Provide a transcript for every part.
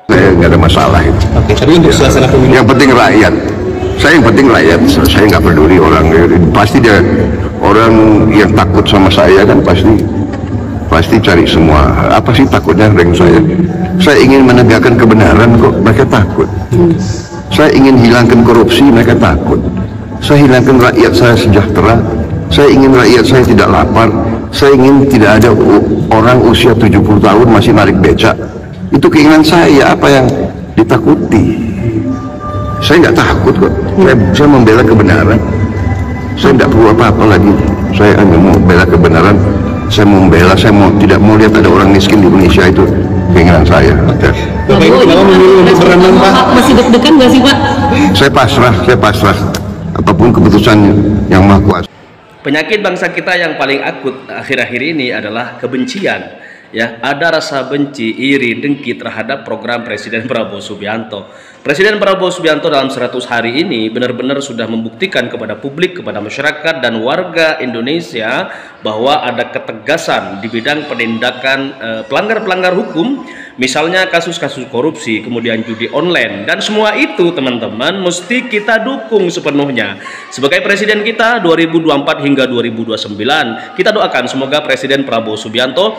Saya nggak ada masalah itu. Oke, tapi untuk suasana pemilu Yang penting rakyat. Saya yang penting rakyat. Saya nggak peduli orang. Pasti dia orang yang takut sama saya kan pasti cari semua. Apa sih takutnya dengan saya? Saya ingin menegakkan kebenaran kok mereka takut. Saya ingin hilangkan korupsi mereka takut. Saya hilangkan rakyat saya sejahtera. Saya ingin rakyat saya tidak lapar. Saya ingin tidak ada orang usia 70 tahun masih narik becak. Itu keinginan saya, apa yang ditakuti? Saya nggak takut kok. Saya membela kebenaran. Saya tidak perlu apa-apa lagi. Saya hanya mau bela kebenaran. Saya tidak mau lihat ada orang miskin di Indonesia, itu keinginan saya. Bapak Ibu kalau memilih untuk berantem Pak, masih deg-degan nggak sih Pak? Saya pasrah. Apapun keputusan yang Maha Kuasa. Penyakit bangsa kita yang paling akut akhir-akhir ini adalah kebencian. Ya, ada rasa benci, iri, dengki terhadap program Presiden Prabowo Subianto. Presiden Prabowo Subianto dalam 100 hari ini benar-benar sudah membuktikan kepada publik, kepada masyarakat dan warga Indonesia bahwa ada ketegasan di bidang penindakan pelanggar-pelanggar hukum, misalnya kasus-kasus korupsi, kemudian judi online, dan semua itu teman-teman mesti kita dukung sepenuhnya. Sebagai presiden kita 2024 hingga 2029, kita doakan semoga Presiden Prabowo Subianto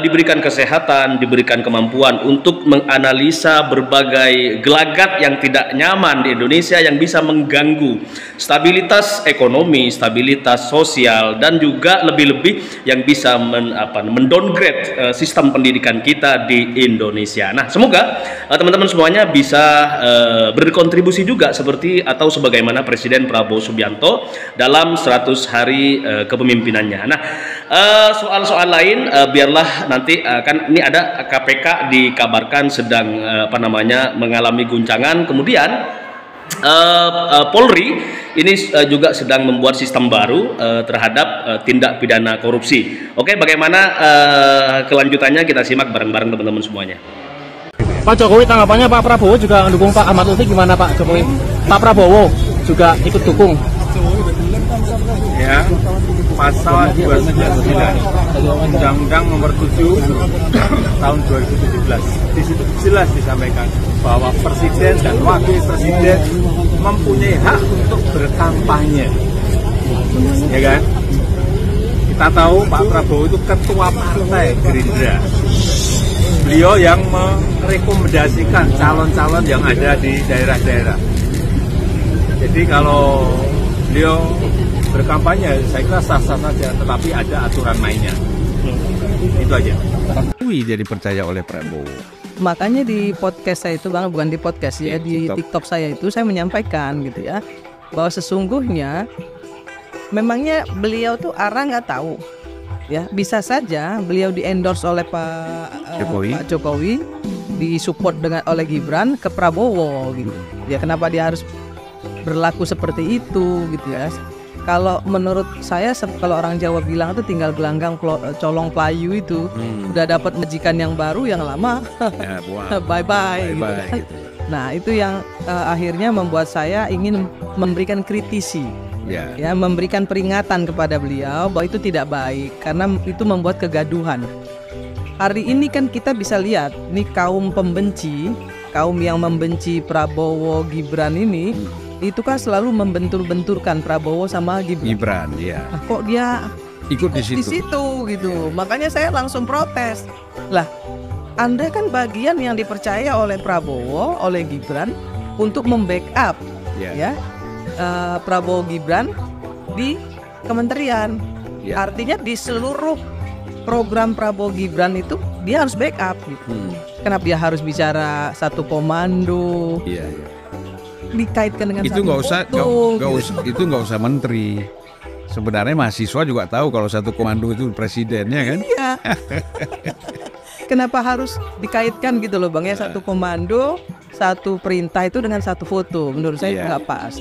diberikan kesehatan, diberikan kemampuan untuk menganalisa berbagai gelagat yang tidak nyaman di Indonesia yang bisa mengganggu stabilitas ekonomi, stabilitas sosial, dan juga lebih-lebih yang bisa mendowngrade sistem pendidikan kita di Indonesia. Nah, semoga teman-teman semuanya bisa berkontribusi juga seperti atau sebagaimana Presiden Prabowo Subianto dalam 100 hari kepemimpinannya. Nah, soal-soal lain biarlah nanti kan ini ada KPK dikabarkan sedang mengalami guncangan, kemudian Polri ini juga sedang membuat sistem baru terhadap tindak pidana korupsi. Oke, bagaimana kelanjutannya kita simak bareng-bareng teman-teman semuanya. Pak Jokowi tanggapannya Pak Prabowo juga mendukung Pak Ahmad Lutfi, gimana Pak Jokowi? Pak Prabowo juga ikut dukung. Ya, pasal 299 Undang-Undang nomor 7 tahun 2017 di situ jelas disampaikan bahwa presiden dan wakil presiden mempunyai hak untuk berkampanye, ya kan? Kita tahu Pak Prabowo itu ketua partai Gerindra, beliau yang merekomendasikan calon-calon yang ada di daerah-daerah. Jadi kalau beliau berkampanye, saya kira sah-sah saja, tetapi ada aturan mainnya. Itu aja. Jadi percaya oleh Prabowo. Makanya di podcast saya itu, Bang, bukan di podcast ya, di TikTok saya itu saya menyampaikan gitu ya, bahwa sesungguhnya memangnya beliau tuh arah nggak tahu ya, bisa saja beliau di-endorse oleh Pak Jokowi, disupport oleh Gibran ke Prabowo gitu. Ya kenapa dia harus berlaku seperti itu gitu ya. Kalau menurut saya, kalau orang Jawa bilang itu tinggal gelanggang colong pelayu itu, udah dapat majikan yang baru, yang lama ya, bye-bye gitu. Nah itu yang akhirnya membuat saya ingin memberikan kritisi, ya, memberikan peringatan kepada beliau bahwa itu tidak baik karena itu membuat kegaduhan. Hari ini kan kita bisa lihat, ini kaum pembenci, kaum yang membenci Prabowo Gibran ini, itu kan selalu membentur-benturkan Prabowo sama Gibran. Ya. Nah, kok dia ikut di situ gitu. Makanya saya langsung protes. Lah, Anda kan bagian yang dipercaya oleh Prabowo, oleh Gibran untuk membackup Prabowo Gibran di kementerian. Artinya di seluruh program Prabowo Gibran itu dia harus backup gitu. Kenapa dia harus bicara satu komando? Dikaitkan dengan itu nggak usah, itu nggak usah menteri. Sebenarnya mahasiswa juga tahu kalau satu komando itu presidennya kan. Iya. Kenapa harus dikaitkan gitu loh Bang ya, satu komando, satu perintah itu dengan satu foto? Menurut saya nggak pas.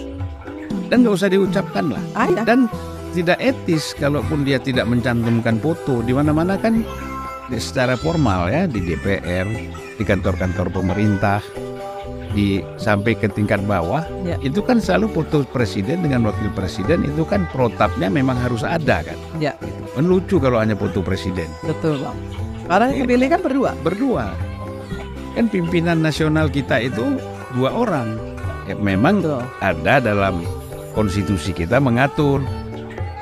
Dan nggak usah diucapkan lah. Dan tidak etis kalaupun dia tidak mencantumkan foto di mana-mana kan, secara formal ya, di DPR, di kantor-kantor pemerintah, sampai ke tingkat bawah, itu kan selalu foto presiden dengan wakil presiden, itu kan protapnya memang harus ada kan. Kan lucu kalau hanya foto presiden. Betul Bang. Karena yang kepilih kan berdua. Kan pimpinan nasional kita itu 2 orang. Ya, memang ada dalam konstitusi kita mengatur.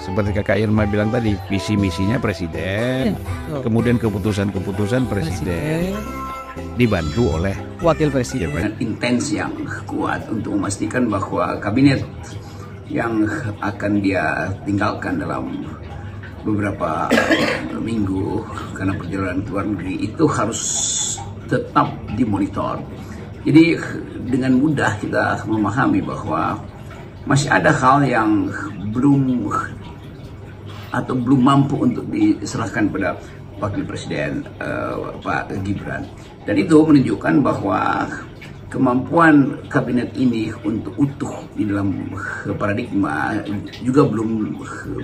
Seperti Kakak Irma bilang tadi, visi misinya presiden, kemudian keputusan-keputusan presiden dibantu oleh wakil presiden. Dengan intens yang kuat untuk memastikan bahwa kabinet yang akan dia tinggalkan dalam beberapa minggu karena perjalanan ke luar negeri itu harus tetap dimonitor. Jadi dengan mudah kita memahami bahwa masih ada hal yang belum mampu untuk diserahkan pada wakil presiden Pak Gibran, dan itu menunjukkan bahwa kemampuan kabinet ini untuk utuh di dalam paradigma juga belum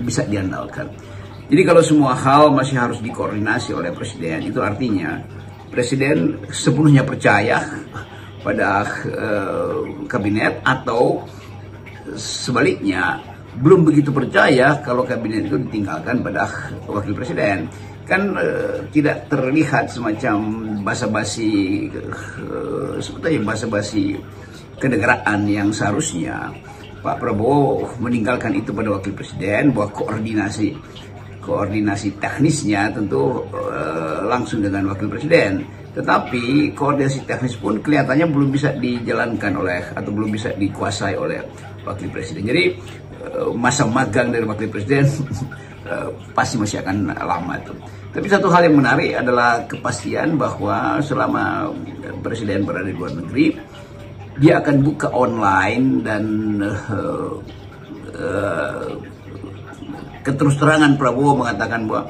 bisa diandalkan. Jadi kalau semua hal masih harus dikoordinasi oleh presiden, itu artinya presiden sepenuhnya percaya pada kabinet, atau sebaliknya belum begitu percaya kalau kabinet itu ditinggalkan pada wakil presiden. Kan tidak terlihat semacam basa-basi sebetulnya basa-basi kenegaraan yang seharusnya Pak Prabowo meninggalkan itu pada wakil presiden, bahwa koordinasi teknisnya tentu langsung dengan wakil presiden. Tetapi koordinasi teknis pun kelihatannya belum bisa dijalankan oleh, atau belum bisa dikuasai oleh wakil presiden. Jadi masa magang dari wakil presiden pasti masih akan lama itu. Tapi satu hal yang menarik adalah kepastian bahwa selama presiden berada di luar negeri, dia akan buka online, dan keterus terangan Prabowo mengatakan bahwa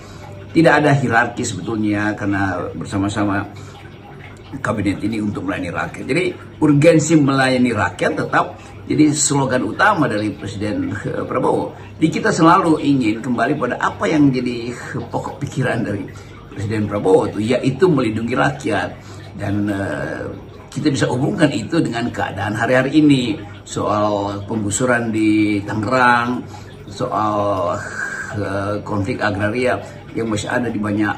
tidak ada hierarki sebetulnya, karena bersama-sama kabinet ini untuk melayani rakyat. Jadi urgensi melayani rakyat tetap jadi slogan utama dari Presiden Prabowo. Jadi kita selalu ingin kembali pada apa yang jadi pokok pikiran dari Presiden Prabowo itu, yaitu melindungi rakyat. Dan kita bisa hubungkan itu dengan keadaan hari-hari ini, soal penggusuran di Tangerang, soal konflik agraria yang masih ada di banyak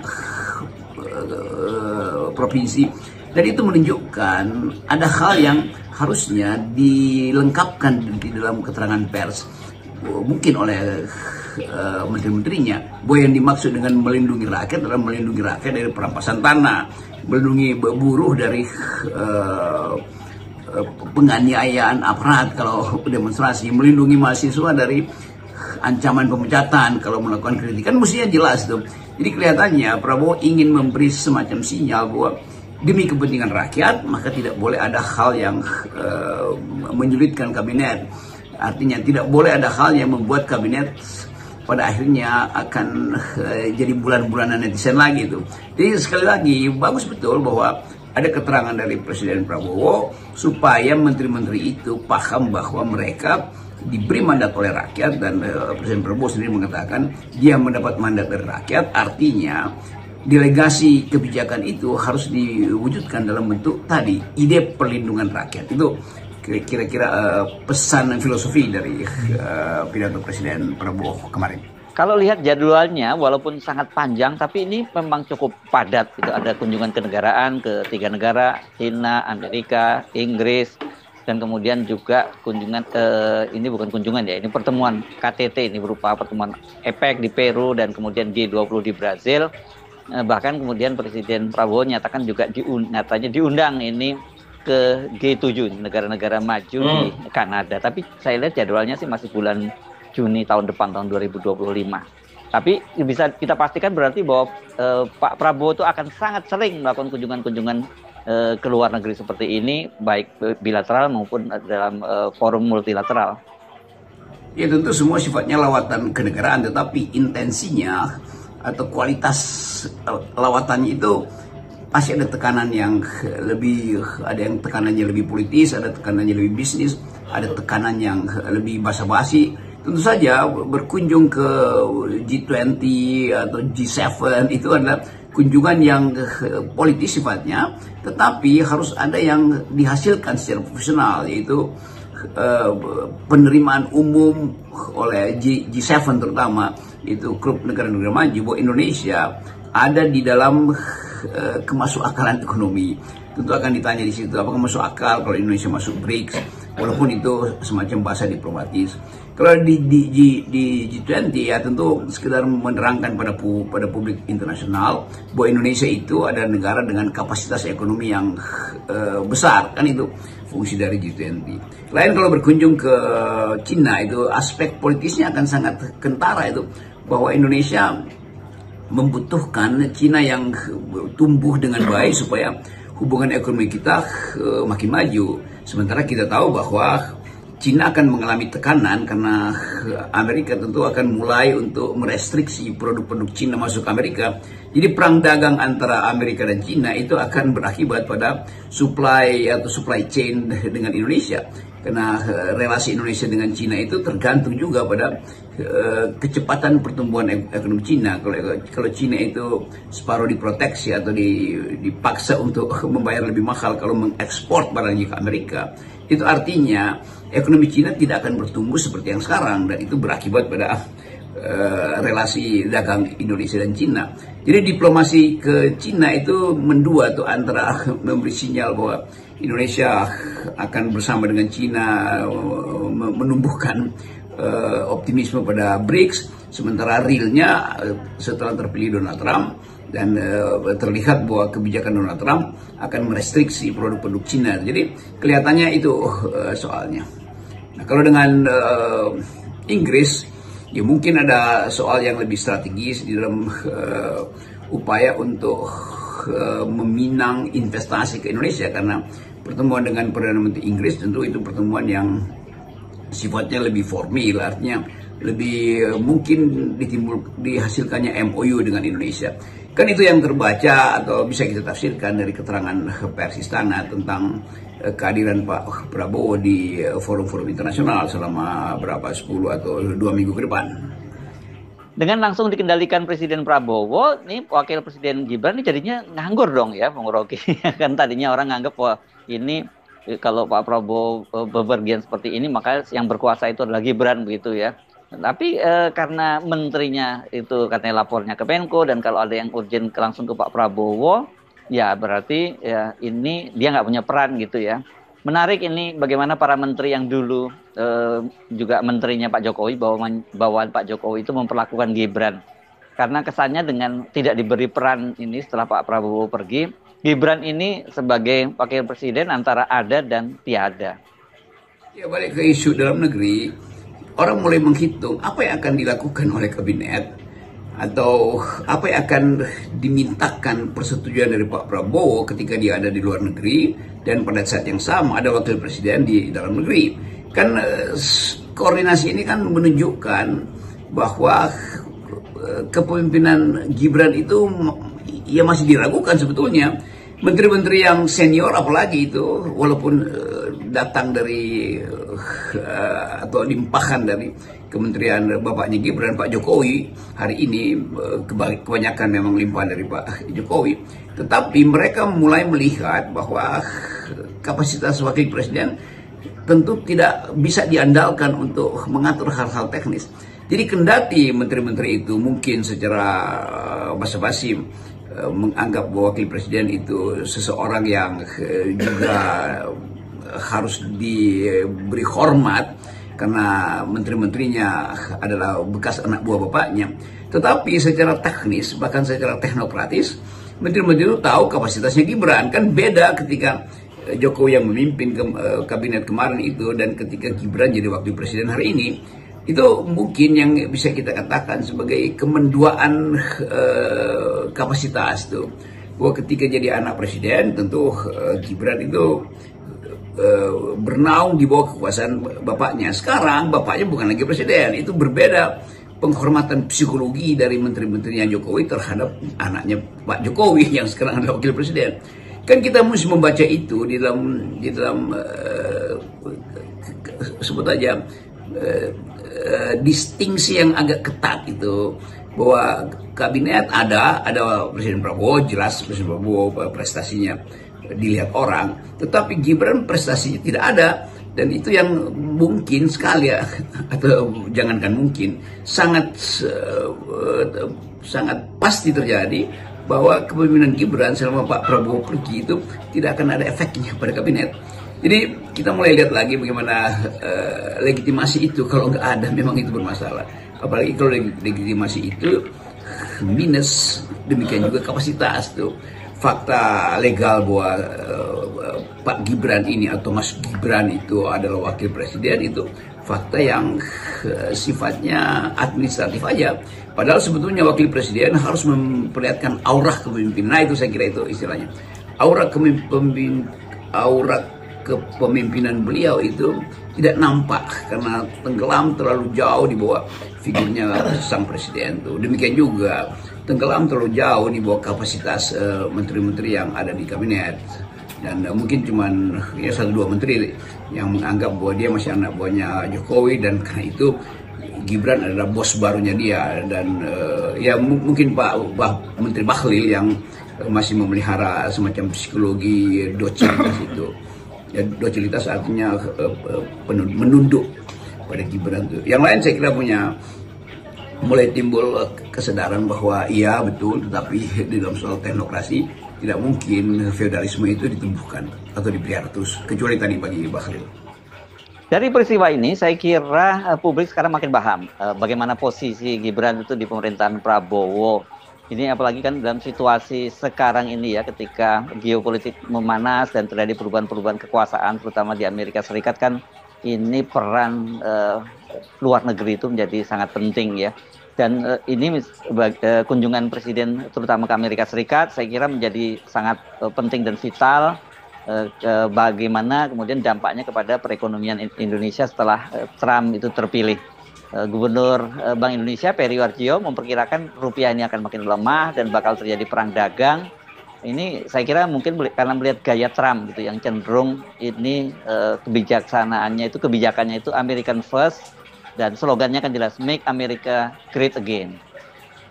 provinsi. Dan itu menunjukkan ada hal yang harusnya dilengkapkan di dalam keterangan pers, mungkin oleh menteri-menterinya, bahwa yang dimaksud dengan melindungi rakyat adalah melindungi rakyat dari perampasan tanah, melindungi buruh dari penganiayaan aparat kalau demonstrasi, melindungi mahasiswa dari ancaman pemecatan kalau melakukan kritik. Kan mestinya jelas tuh. Jadi kelihatannya Prabowo ingin memberi semacam sinyal bahwa demi kepentingan rakyat maka tidak boleh ada hal yang menyulitkan kabinet. Artinya tidak boleh ada hal yang membuat kabinet pada akhirnya akan jadi bulan-bulanan netizen lagi itu. Jadi sekali lagi bagus betul bahwa ada keterangan dari Presiden Prabowo supaya menteri-menteri itu paham bahwa mereka diberi mandat oleh rakyat, dan Presiden Prabowo sendiri mengatakan dia mendapat mandat dari rakyat. Artinya delegasi kebijakan itu harus diwujudkan dalam bentuk tadi ide perlindungan rakyat. Itu kira-kira pesan filosofi dari pidato Presiden Prabowo kemarin. Kalau lihat jadwalnya, walaupun sangat panjang, tapi ini memang cukup padat. Gitu. Ada kunjungan kenegaraan ke 3 negara, China, Amerika, Inggris, dan kemudian juga kunjungan, ini bukan kunjungan ya, ini pertemuan KTT, ini berupa pertemuan APEC di Peru, dan kemudian G20 di Brazil. Bahkan kemudian Presiden Prabowo nyatakan juga nyatanya diundang ini ke G7, negara-negara maju di Kanada. Tapi saya lihat jadwalnya sih masih bulan Juni tahun depan, tahun 2025. Tapi bisa kita pastikan berarti bahwa Pak Prabowo itu akan sangat sering melakukan kunjungan-kunjungan ke luar negeri seperti ini, baik bilateral maupun dalam forum multilateral. Ya tentu semua sifatnya lawatan kenegaraan, tetapi intensinya atau kualitas lawatannya itu pasti ada tekanan yang lebih, ada yang tekanannya lebih politis, ada tekanannya lebih bisnis, ada tekanan yang lebih basa-basi. Tentu saja berkunjung ke G20 atau G7 itu adalah kunjungan yang politis sifatnya, tetapi harus ada yang dihasilkan secara profesional, yaitu penerimaan umum oleh G7 terutama, itu grup negara-negara maju, bahwa Indonesia ada di dalam kemasukakalan ekonomi. tentu akan ditanya di situ apakah masuk akal kalau Indonesia masuk BRICS, walaupun itu semacam bahasa diplomatis. Kalau di G20 ya tentu sekedar menerangkan pada publik internasional bahwa Indonesia itu adalah negara dengan kapasitas ekonomi yang besar, kan itu fungsi dari G20. Lain kalau berkunjung ke Cina, itu aspek politisnya akan sangat kentara itu, bahwa Indonesia membutuhkan Cina yang tumbuh dengan baik supaya hubungan ekonomi kita makin maju. Sementara kita tahu bahwa Cina akan mengalami tekanan karena Amerika tentu akan mulai untuk merestriksi produk-produk Cina masuk ke Amerika. Jadi perang dagang antara Amerika dan Cina itu akan berakibat pada supply chain dengan Indonesia. Karena relasi Indonesia dengan Cina itu tergantung juga pada kecepatan pertumbuhan ekonomi Cina. Kalau Cina itu separuh diproteksi atau dipaksa untuk membayar lebih mahal kalau mengekspor barangnya ke Amerika, itu artinya ekonomi Cina tidak akan bertumbuh seperti yang sekarang, dan itu berakibat pada relasi dagang Indonesia dan Cina. Jadi diplomasi ke Cina itu mendua tuh, antara memberi sinyal bahwa Indonesia akan bersama dengan Cina menumbuhkan optimisme pada BRICS, sementara realnya setelah terpilih Donald Trump dan terlihat bahwa kebijakan Donald Trump akan merestriksi produk-produk Cina. Jadi kelihatannya itu soalnya. Nah, kalau dengan Inggris, ya mungkin ada soal yang lebih strategis di dalam upaya untuk meminang investasi ke Indonesia, karena pertemuan dengan Perdana Menteri Inggris tentu itu pertemuan yang sifatnya lebih formal, artinya lebih mungkin dihasilkannya MOU dengan Indonesia. Kan itu yang terbaca atau bisa kita tafsirkan dari keterangan pers Istana tentang kehadiran Pak Prabowo di forum-forum internasional selama 10 atau 2 minggu ke depan. Dengan langsung dikendalikan Presiden Prabowo, nih Wakil Presiden Gibran ini jadinya nganggur dong ya, Bung Rocky. Kan tadinya orang nganggap wah ini kalau Pak Prabowo bepergian seperti ini maka yang berkuasa itu adalah Gibran begitu ya. Tapi karena menterinya itu katanya lapornya ke Menko, dan kalau ada yang urgent langsung ke Pak Prabowo, ya berarti ya ini dia nggak punya peran gitu ya. Menarik ini bagaimana para menteri yang dulu juga menterinya Pak Jokowi, bawaan Pak Jokowi itu memperlakukan Gibran. Karena kesannya dengan tidak diberi peran ini setelah Pak Prabowo pergi, Gibran ini sebagai wakil presiden antara ada dan tiada. Ya, balik ke isu dalam negeri, orang mulai menghitung apa yang akan dilakukan oleh kabinet atau apa yang akan dimintakan persetujuan dari Pak Prabowo ketika dia ada di luar negeri, dan pada saat yang sama ada wakil presiden di dalam negeri. Kan koordinasi ini kan menunjukkan bahwa kepemimpinan Gibran itu ya masih diragukan sebetulnya. Menteri-menteri yang senior apalagi itu, walaupun datang dari atau limpahan dari kementerian bapaknya Gibran, Pak Jokowi, hari ini kebanyakan memang limpahan dari Pak Jokowi, tetapi mereka mulai melihat bahwa kapasitas wakil presiden tentu tidak bisa diandalkan untuk mengatur hal-hal teknis. Jadi kendati menteri-menteri itu mungkin secara basa-basi menganggap bahwa wakil presiden itu seseorang yang juga harus diberi hormat karena menteri-menterinya adalah bekas anak buah bapaknya, tetapi secara teknis bahkan secara teknokratis menteri-menteri itu tahu kapasitasnya Gibran. Kan beda ketika Jokowi yang memimpin kabinet kemarin itu dan ketika Gibran jadi wakil presiden hari ini. Itu mungkin yang bisa kita katakan sebagai kemenduaan kapasitas tuh. Bahwa ketika jadi anak presiden tentu Gibran itu bernaung di bawah kekuasaan bapaknya. Sekarang bapaknya bukan lagi presiden. Itu berbeda penghormatan psikologi dari menteri-menterinya Jokowi terhadap anaknya Pak Jokowi yang sekarang adalah wakil presiden. Kan kita mesti membaca itu di dalam sebut aja distingsi yang agak ketat itu, bahwa kabinet ada Presiden Prabowo, jelas Presiden Prabowo prestasinya dilihat orang, tetapi Gibran prestasinya tidak ada, dan itu yang mungkin sekali ya, atau jangankan mungkin, sangat pasti terjadi bahwa kepemimpinan Gibran selama Pak Prabowo pergi itu tidak akan ada efeknya pada kabinet. Jadi kita mulai lihat lagi bagaimana legitimasi itu kalau nggak ada memang itu bermasalah. Apalagi kalau legitimasi itu minus, demikian juga kapasitas tuh. Fakta legal bahwa Pak Gibran ini atau Mas Gibran itu adalah wakil presiden itu fakta yang sifatnya administratif aja. Padahal sebetulnya wakil presiden harus memperlihatkan aura kepemimpinan. Nah itu saya kira itu istilahnya. Aura kepemimpinan beliau itu tidak nampak karena tenggelam terlalu jauh di bawah figurnya sang presiden tuh. Demikian juga tenggelam terlalu jauh di bawah kapasitas menteri-menteri yang ada di kabinet. Dan mungkin cuman ya 1-2 menteri yang menganggap bahwa dia masih anak buahnya Jokowi, dan karena itu Gibran adalah bos barunya dia. Dan ya mungkin Menteri Bahlil yang masih memelihara semacam psikologi docilitas itu. Ya, docilitas artinya menunduk pada Gibran itu. Yang lain saya kira punya mulai timbul kesadaran bahwa iya betul, tetapi di dalam soal teknokrasi tidak mungkin feodalisme itu ditumbuhkan atau dipelihara terus, kecuali tadi bagi Bahlil. Dari peristiwa ini saya kira publik sekarang makin paham bagaimana posisi Gibran itu di pemerintahan Prabowo. Ini apalagi kan dalam situasi sekarang ini ya, ketika geopolitik memanas dan terjadi perubahan-perubahan kekuasaan terutama di Amerika Serikat, kan ini peran luar negeri itu menjadi sangat penting ya. Dan ini kunjungan presiden terutama ke Amerika Serikat saya kira menjadi sangat penting dan vital bagaimana kemudian dampaknya kepada perekonomian Indonesia setelah Trump itu terpilih. Gubernur Bank Indonesia Peri Warjio memperkirakan rupiah ini akan makin lemah dan bakal terjadi perang dagang. Ini saya kira mungkin karena melihat gaya Trump gitu yang cenderung ini kebijakannya itu American First, dan slogannya kan jelas Make America Great Again.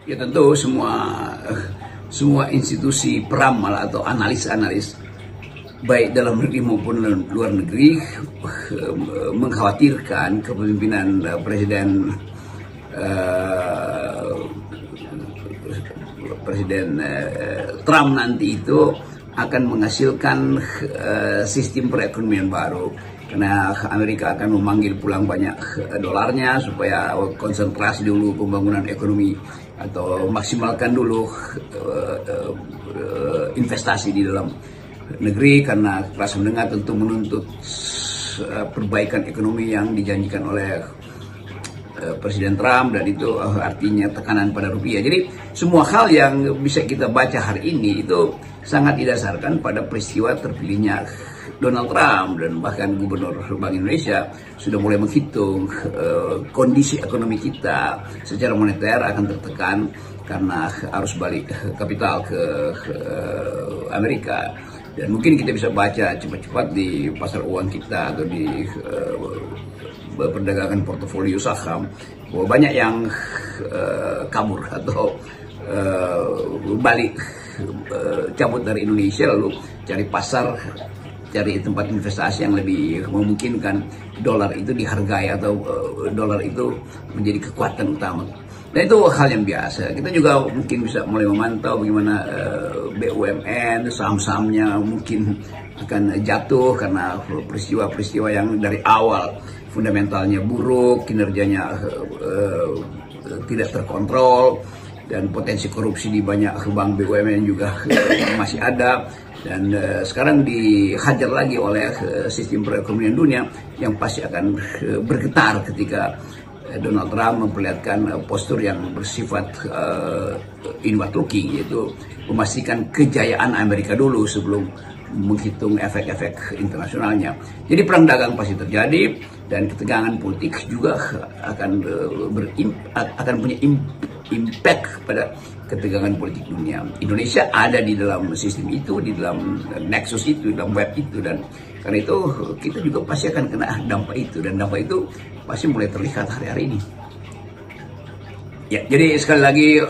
Ya tentu semua institusi peramal atau analis baik dalam negeri maupun luar negeri mengkhawatirkan kepemimpinan Presiden Trump nanti itu akan menghasilkan sistem perekonomian baru. Karena Amerika akan memanggil pulang banyak dolarnya supaya konsentrasi dulu pembangunan ekonomi atau maksimalkan dulu investasi di dalam negeri, karena kelas menengah tentu menuntut perbaikan ekonomi yang dijanjikan oleh Presiden Trump, dan itu artinya tekanan pada rupiah. Jadi semua hal yang bisa kita baca hari ini itu sangat didasarkan pada peristiwa terpilihnya Donald Trump, dan bahkan Gubernur Bank Indonesia sudah mulai menghitung kondisi ekonomi kita secara moneter akan tertekan karena arus balik kapital ke Amerika. Dan mungkin kita bisa baca cepat-cepat di pasar uang kita atau di perdagangan portofolio saham bahwa banyak yang kabur atau balik cabut dari Indonesia lalu cari pasar, cari tempat investasi yang lebih memungkinkan dolar itu dihargai atau dolar itu menjadi kekuatan utama. Dan itu hal yang biasa. Kita juga mungkin bisa mulai memantau bagaimana BUMN, saham-sahamnya mungkin akan jatuh karena peristiwa-peristiwa yang dari awal fundamentalnya buruk, kinerjanya tidak terkontrol, dan potensi korupsi di banyak bank BUMN juga masih ada. Dan sekarang dihajar lagi oleh sistem perekonomian dunia yang pasti akan bergetar ketika Donald Trump memperlihatkan postur yang bersifat inward looking, yaitu memastikan kejayaan Amerika dulu sebelum menghitung efek-efek internasionalnya. Jadi perang dagang pasti terjadi, dan ketegangan politik juga akan punya impact pada ketegangan politik dunia. Indonesia ada di dalam sistem itu, di dalam nexus itu, dalam web itu, dan karena itu kita juga pasti akan kena dampak itu, dan dampak itu pasti mulai terlihat hari-hari ini. Ya, jadi sekali lagi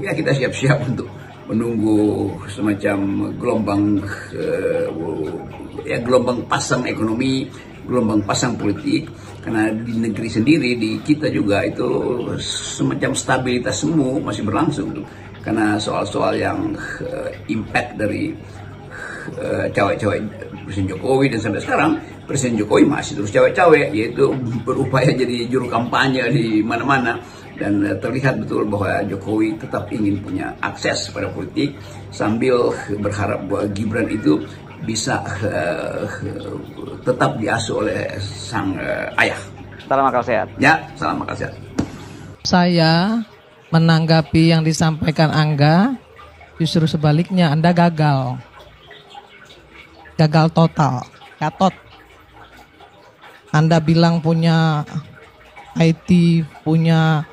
ya kita siap-siap untuk menunggu semacam gelombang pasang ekonomi, gelombang pasang politik, karena di negeri sendiri, di kita juga itu semacam stabilitas semu masih berlangsung. karena soal-soal yang impact dari cawe-cawe Presiden Jokowi, dan sampai sekarang Presiden Jokowi masih terus cawe-cawe, yaitu berupaya jadi juru kampanye di mana-mana, dan terlihat betul bahwa Jokowi tetap ingin punya akses pada politik sambil berharap bahwa Gibran itu bisa tetap diasuh oleh sang ayah. Salam akal sehat. Ya, salam akal sehat. Saya menanggapi yang disampaikan Angga, justru sebaliknya, Anda gagal. Gagal total, katot. Anda bilang punya IT, punya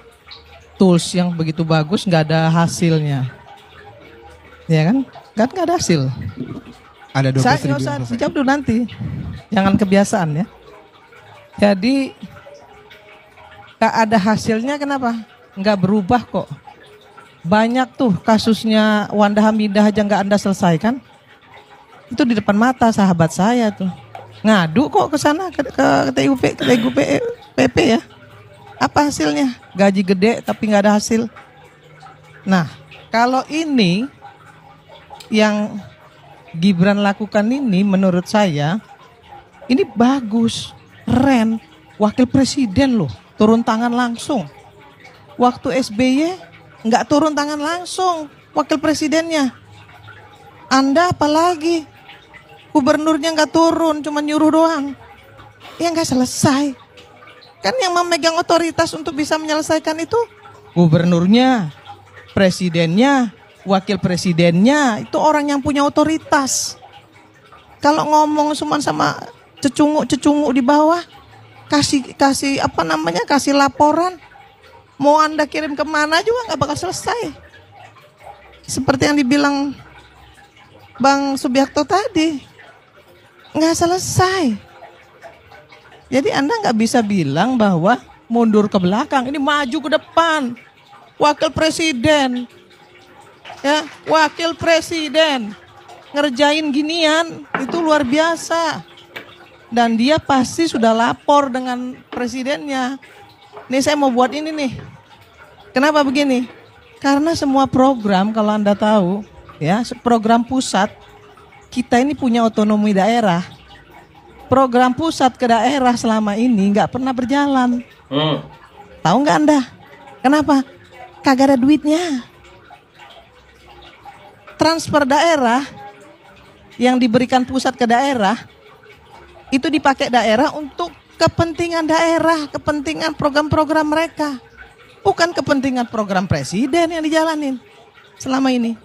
tools yang begitu bagus, nggak ada hasilnya. Ya kan? Nggak ada hasil. Ada 12.000. Saya nggak usah dijawab dulu nanti. Jangan kebiasaan ya. Jadi nggak ada hasilnya, kenapa? Nggak berubah kok. Banyak tuh kasusnya Wanda Hamidah aja nggak Anda selesaikan. Itu di depan mata sahabat saya tuh. Ngadu kok ke sana ke TGUP ya. Apa hasilnya? Gaji gede tapi nggak ada hasil. Nah, kalau ini yang Gibran lakukan ini menurut saya ini bagus, keren. Wakil presiden loh, turun tangan langsung. Waktu SBY nggak turun tangan langsung wakil presidennya. Anda apalagi? Gubernurnya nggak turun, cuma nyuruh doang. Ya nggak selesai. Kan yang memegang otoritas untuk bisa menyelesaikan itu gubernurnya, presidennya, wakil presidennya. Itu orang yang punya otoritas. Kalau ngomong cuma sama cecunguk di bawah, kasih apa namanya, kasih laporan, mau Anda kirim kemana juga nggak bakal selesai. Seperti yang dibilang Bang Subiakto tadi, nggak selesai. Jadi Anda nggak bisa bilang bahwa mundur ke belakang, ini maju ke depan. Wakil presiden, ya, wakil presiden ngerjain ginian itu luar biasa. Dan dia pasti sudah lapor dengan presidennya. Nih saya mau buat ini nih. Kenapa begini? Karena semua program kalau Anda tahu, ya, program pusat, kita ini punya otonomi daerah. Program pusat ke daerah selama ini nggak pernah berjalan. Tahu nggak Anda? Kenapa? Kagak ada duitnya. Transfer daerah yang diberikan pusat ke daerah itu dipakai daerah untuk kepentingan daerah, kepentingan program-program mereka, bukan kepentingan program presiden yang dijalanin selama ini.